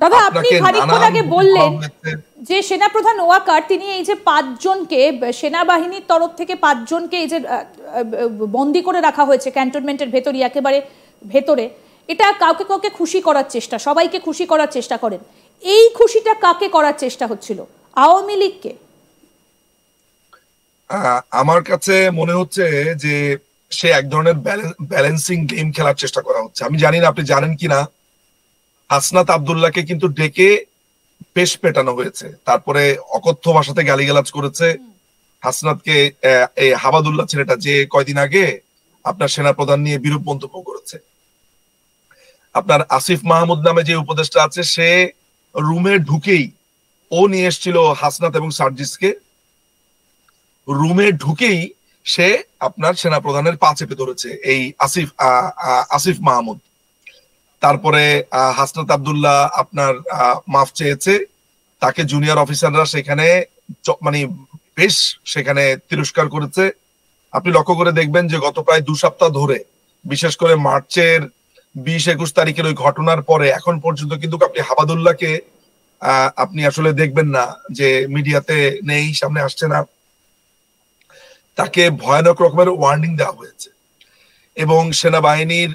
দাদা আপনি খানিকক্ষণ আগে বললেন যে সেনাপ্রধান ওয়াকার তিনি এই যে 5 জনকে সেনাবাহিনীর তরফ থেকে 5 জনকে এই যে বন্দী করে রাখা হয়েছে ক্যান্টনমেন্টের ভেতরে, একেবারে ভেতরে, এটা কাউকে কাউকে খুশি করার চেষ্টা, সবাইকে খুশি করার চেষ্টা করেন। এই খুশিটা কাকে করার চেষ্টা হচ্ছিল? আওয়ামী লীগকে? আমার কাছে মনে হচ্ছে যে সে এক ধরনের ব্যালেন্সিং গেম খেলার চেষ্টা করা হচ্ছে। আমি জানি না আপনি জানেন কিনা, হাসনাত আব্দুল্লাহকে কিন্তু ডেকে পেশ পেটানো হয়েছে, তারপরে অকথ্য ভাষাতে গালিগালাজ করেছে হাসনাতকে। হাবাদুল্লাহ ছেলেটা যে কয়দিন আগে আপনার সেনাপ্রধান নিয়ে বিরূপ মন্তব্য করেছে, আপনার আসিফ মাহমুদ নামে যে উপদেষ্টা আছে, সে রুমে ঢুকেই ও নিয়ে এসেছিল হাসনাত এবং সার্জিসকে, রুমে ঢুকেই সে আপনার সেনাপ্রধানের পা চেপে ধরেছে এই আসিফ মাহমুদ। তারপরে হাসনাত আব্দুল্লাহ আপনার মাফ চেয়েছে, তাকে জুনিয়র অফিসাররা সেখানে মানে বেশ সেখানে তিরস্কার করেছে। আপনি লক্ষ্য করে দেখবেন যে গত প্রায় 2 সপ্তাহ ধরে, বিশেষ করে মার্চের 20-21 তারিখের ওই ঘটনার পরে এখন পর্যন্ত কিন্তু আপনি হাবাদুল্লাহকে আপনি আসলে দেখবেন না যে মিডিয়াতে নেই, সামনে আসছে না। তাকে ভয়ানক রকমের ওয়ার্নিং দেওয়া হয়েছে এবং সেনাবাহিনীর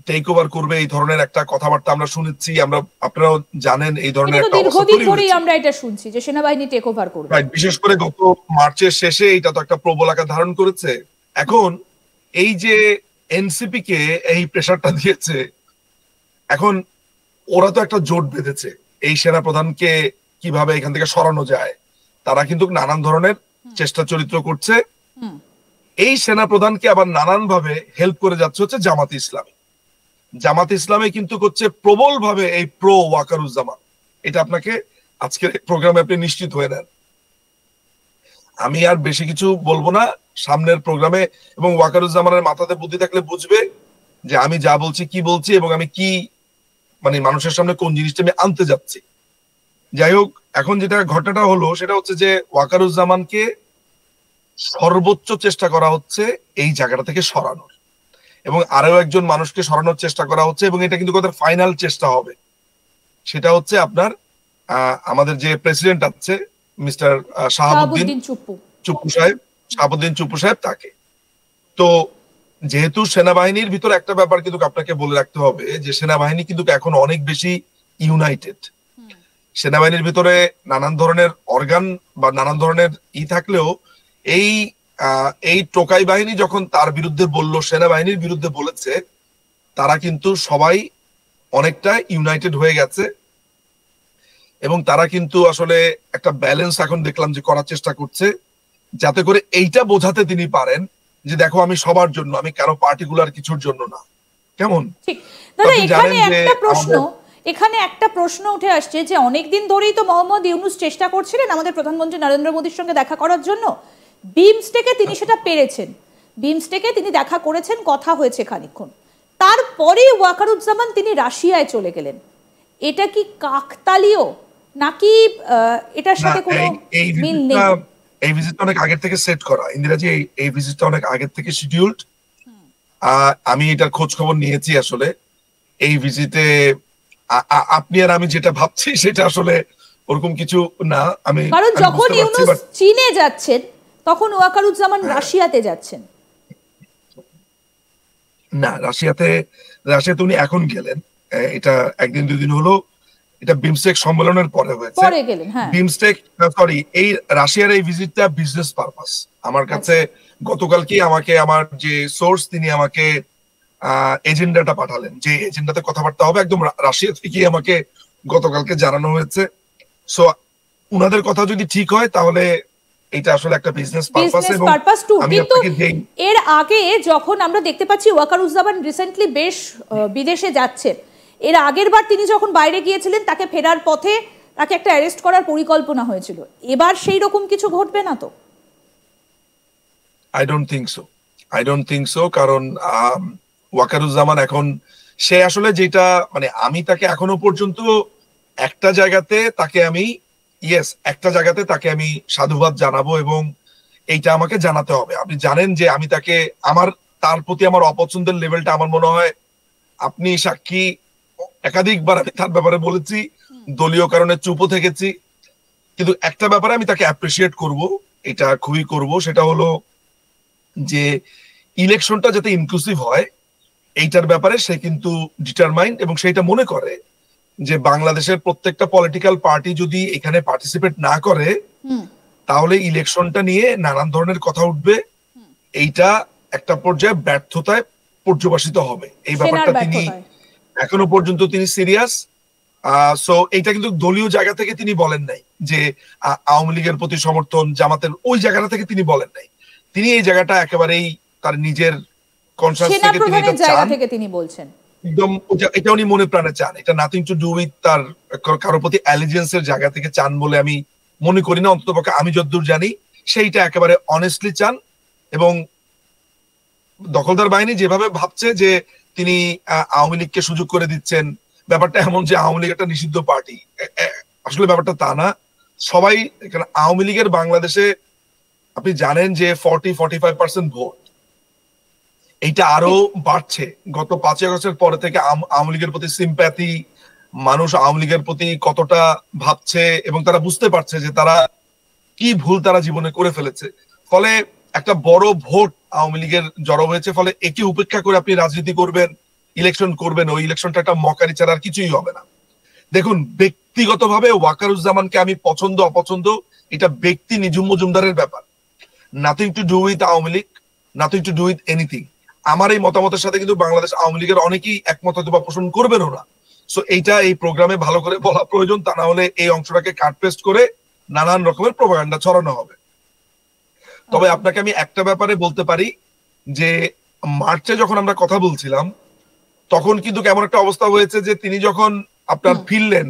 টেক ওভার করবে এই ধরনের একটা কথাবার্তা আমরা শুনেছি। আমরা, আপনারাও জানেন এই ধরনের একটা দীর্ঘদিন ধরেই আমরা এটা শুনছি যে সেনাবাহিনী টেক ওভার করবে। বিশেষ করে গত মার্চের শেষে এটা তো একটা প্রবল আকার ধারণ করেছে। এখন এই যে এনসিপি কে এই প্রেসারটা দিয়েছে, এখন ওরা তো একটা জোট বেঁধেছে এই সেনাপ্রধানকে কিভাবে এখান থেকে সরানো যায়। তারা কিন্তু নানান ধরনের চেষ্টা চরিত্র করছে। এই সেনাপ্রধানকে আবার নানান ভাবে হেল্প করে যাচ্ছে হচ্ছে জামাত ইসলামী। জামাত ইসলামী কিন্তু করছে প্রবল ভাবে এই প্রো ওয়াকারুজ্জামান। এটা আপনাকে আজকের প্রোগ্রামে আপনি নিশ্চিত হয়ে নেন। আমি আর বেশি কিছু বলবো না সামনের প্রোগ্রামে, এবং ওয়াকারুজ্জামানের মাথাতে বুদ্ধি থাকলে বুঝবে যে আমি যা বলছি কি বলছি এবং আমি কি মানে মানুষের সামনে কোন জিনিসটা আমি আনতে যাচ্ছি। যাই হোক, এখন যেটা ঘটনাটা হলো সেটা হচ্ছে যে ওয়াকারুজ্জামানকে সর্বোচ্চ চেষ্টা করা হচ্ছে এই জায়গাটা থেকে সরানোর, এবং আরো একজন মানুষকে সরানোর চেষ্টা করা হচ্ছে, এবং এটা কিন্তু কথা ফাইনাল চেষ্টা হবে। সেটা হচ্ছে আপনার আমাদের যে প্রেসিডেন্ট আছে মিস্টার শাহাবুদ্দিন চুপ্পু সাহেব, তাকে। তো যেহেতু সেনাবাহিনীর ভিতরে একটা ব্যাপার কিন্তু আপনাকে বলে রাখতে হবে যে সেনাবাহিনী কিন্তু এখন অনেক বেশি ইউনাইটেড। সেনাবাহিনীর ভিতরে নানান ধরনের অর্গান বা নানান ধরনের থাকলেও এই টোকাই বাহিনী যখন তার বিরুদ্ধে বললো, সেনাবাহিনীর বিরুদ্ধে বলেছে, তারা কিন্তু সবাই অনেকটা ইউনাইটেড হয়ে গেছে এবং তারা কিন্তু আসলে একটা ব্যালেন্স এখন দেখলাম যে করার চেষ্টা করছে, যাতে করে এইটা বোঝাতে তিনি পারেন যে দেখো আমি সবার জন্য, আমি কারো পার্টিকুলার কিছুর জন্য না। কেমন? এখানে একটা প্রশ্ন উঠে আসছে যে অনেকদিন ধরেই তো মোহাম্মদ ইউনূস চেষ্টা করছিলেন আমাদের প্রধানমন্ত্রী নরেন্দ্র মোদীর সঙ্গে দেখা করার জন্য। বিমস্টেকে তিনি সেটা পেরেছেন, বিমস্টেকে তিনি দেখা করেছেন, কথা হয়েছে খানিকক্ষণ, তারপরে ওয়াকারুজ্জামান তিনি রাশিয়ায় চলে গেলেন। এটা কি কাকতালীয় নাকি এটার সাথে কোনো মিল নেই? এই ভিজিটটা অনেক আগে থেকে সেট করা ইন্দিরাজি, এই ভিজিটটা অনেক আগে থেকে শিডিউলড। আমি এটার খোঁজ খবর নিয়েছি। আসলে এই ভিজিটে আপনি আর আমি যেটা ভাবছি সেটা আসলে ওরকম কিছু না। কারণ যখন ইউনূস চীনে যাচ্ছেন তখন ওয়াকারুজ্জামান রাশিয়াতে যাচ্ছেন না। রাশিয়াতে উনি এখন গেলেন, এটা একদিন দুদিন হলো, এটা বিমস্টেক সম্মেলনের পরে হয়েছে। বিমস্টেক সরি, এই রাশিয়ার এই ভিজিটটা বিজনেস পারপাস। আমার কাছে গতকালকে আমাকে আমার যে সোর্স তিনি আমাকে এজেন্ডাটা পাঠালেন, যে এজেন্ডাতে কথাবার্তা হবে একদম রাশিয়া থেকে আমাকে গতকালকে জানানো হয়েছে। সো উনাদের কথা যদি ঠিক হয় তাহলে এটা আসলে একটা বিজনেস পারপাস। এবং আমি আপনাকে এর আগে যখন আমরা দেখতে পাচ্ছি ওয়াকারুজ্জামান রিসেন্টলি বেশ বিদেশে যাচ্ছেন, এর আগের বার তিনি যখন বাইরে গিয়েছিলেন তাকে ফেরার পথে তাকে একটা অ্যারেস্ট করার পরিকল্পনা হয়েছিল। এবার সেই রকম কিছু ঘটবে না তো? I don't think so. কারণ ওয়াকারুজ্জামান এখন সে আসলে যেটা মানে আমি তাকে এখনো পর্যন্ত একটা জায়গাতে তাকে আমি সাধুবাদ জানাবো এবং এইটা আমাকে জানাতে হবে। আপনি জানেন যে আমি তার প্রতি আমার অপছন্দের লেভেলটা আমার মনে হয় আপনি সাক্ষী একাধিকবার আমি তার ব্যাপারে বলেছি, দলীয় কারণে চুপও থেকেছি, কিন্তু একটা ব্যাপারে আমি তাকে অ্যাপ্রিসিয়েট করব, এটা খুবই করব, সেটা হলো যে ইলেকশনটা যাতে ইনক্লুসিভ হয় এইটার ব্যাপারে সে কিন্তু ডিটারমাইন্ড, এবং সেটা মনে করে যে বাংলাদেশের প্রত্যেকটা পলিটিক্যাল পার্টি যদি এখানে পার্টিসিপেট না করে তাহলে ইলেকশনটা নিয়ে নানান ধরনের কথা উঠবে, এইটা একটা পর্যায়ে ব্যর্থতায় পর্যবসিত হবে। এই ব্যাপারটা তিনি এখনো পর্যন্ত তিনি সিরিয়াস। সো এইটা কিন্তু দলীয় জায়গা থেকে তিনি বলেন নাই যে আওয়ামী লীগের প্রতি সমর্থন, জামাতের ওই জায়গাটা থেকে তিনি বলেন নাই। তিনি এই জায়গাটা একেবারেই তার নিজের কনসাস থেকে তিনি এটা চান, তিনি বলছেন একদম এটা উনি মনে প্রাণে চান। এটা নাথিং টু ডু উইথ তার কারোর প্রতি অ্যালিজেন্সের জায়গা থেকে চান বলে আমি মনে করি না, অন্ততপক্ষে আমি যতদূর জানি সেইটা একেবারে অনেস্টলি চান। এবং দখলদার বাহিনী যেভাবে ভাবছে যে তিনি আওয়ামী লীগকে সুযোগ করে দিচ্ছেন, ব্যাপারটা এমন যে আওয়ামী লীগ একটা নিষিদ্ধ পার্টি, আসলে ব্যাপারটা তা না। সবাই আওয়ামী লীগের বাংলাদেশে আপনি জানেন যে 40-45% ভোট, এইটা আরো বাড়ছে। গত 5 আগস্টের পরে থেকে আওয়ামী লীগের প্রতি সিম্প্যাথি, মানুষ আওয়ামী লীগের প্রতি কতটা ভাবছে এবং তারা বুঝতে পারছে যে তারা কি ভুল তারা জীবনে করে ফেলেছে। ফলে একটা বড় ভোট আওয়ামী লীগের জড়ো হয়েছে, ফলে একে উপেক্ষা করে আপনি রাজনীতি করবেন, ইলেকশন করবেন, ওই ইলেকশনটা একটা মকারি ছাড়া আর কিছুই হবে না। দেখুন, ব্যক্তিগতভাবে ওয়াকারুজ্জামানকে আমি পছন্দ অপছন্দ এটা ব্যক্তি নিঝুম মজুমদারের ব্যাপার, nothing to do with Awami League, nothing to do with anything. আমার এই মতামতের সাথে কিন্তু বাংলাদেশ আওয়ামী লীগের অনেকেই একমত হয়তো বা পোষণ করবেন ওরা। সো এইটা এই প্রোগ্রামে ভালো করে বলা প্রয়োজন, তা না হলে এই অংশটাকে কাট পেস্ট করে নানান রকমের প্রোপাগান্ডা ছড়ানো হবে। তবে আপনাকে আমি একটা ব্যাপারে বলতে পারি যে মার্চে যখন আমরা কথা বলছিলাম তখন কিন্তু কেমন একটা অবস্থা হয়েছে যে তিনি যখন আপনার ফিরলেন,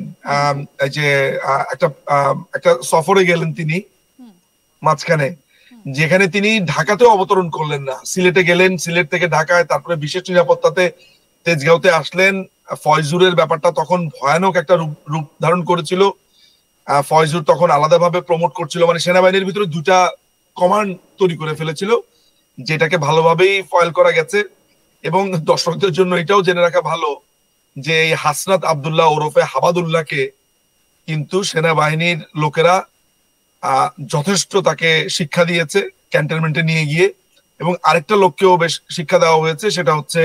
যে একটা সফরে গেলেন তিনি মাঝখানে, যেখানে তিনি ঢাকাতেও অবতরণ করলেন না, সিলেটে গেলেন, সিলেট থেকে ঢাকায়, তারপরে বিশেষ নিরাপত্তাতে তেজগাঁওতে আসলেন। ফয়জুরের ব্যাপারটা তখন ভয়ানক একটা রূপ ধারণ করেছিল। ফয়জুর তখন আলাদাভাবে প্রমোট করছিল, মানে সেনাবাহিনীর ভিতরে দুটা কমান্ড তৈরি করে ফেলেছিল, যেটাকে ভালোভাবেই ফয়েল করা গেছে। এবং দর্শকদের জন্য এটাও জেনে রাখা ভালো যে এই হাসনাত আব্দুল্লাহ ওরফে হাবাদুল্লাহকে কিন্তু সেনাবাহিনীর লোকেরা যথেষ্ট তাকে শিক্ষা দিয়েছে ক্যান্টনমেন্টে নিয়ে গিয়ে। এবং আরেকটা লোককেও বেশ শিক্ষা দেওয়া হয়েছে, সেটা হচ্ছে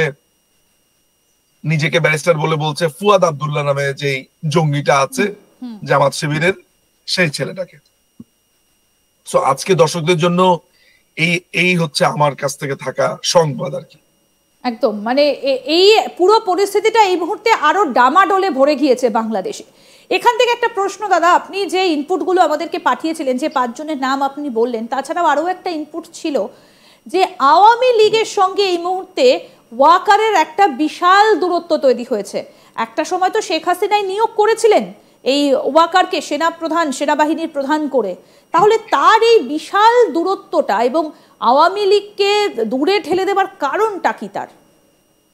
নিজেকে ব্যারিস্টার বলে বলছে ফুয়াদ আব্দুল্লাহ নামে যে জঙ্গিটা আছে জামাত শিবিরের, সেই ছেলেটাকে। সো আজকে দর্শকদের জন্য এই হচ্ছে আমার কাছ থেকে থাকা সংবাদ আর কি। একদম, মানে এই পুরো পরিস্থিতিটা এই মুহূর্তে আরো ডামাডোলে ভরে গিয়েছে বাংলাদেশে। এখান থেকে একটা প্রশ্ন দাদা, আপনি যে ইনপুটগুলো আমাদেরকে পাঠিয়েছিলেন, যে 5 জনের নাম আপনি বললেন, তাছাড়াও আরো একটা ইনপুট ছিল যে আওয়ামী লীগের সঙ্গে এই মুহূর্তে ওয়াকারের একটা বিশাল দূরত্ব তৈরি হয়েছে। একটা সময় তো শেখ হাসিনাই নিয়োগ করেছিলেন এই ওয়াকারকে সেনাবাহিনীর প্রধান করে, তাহলে তার এই বিশাল দূরত্বটা এবং আওয়ামী লীগকে দূরে ঠেলে দেবার কারণটা কি তার?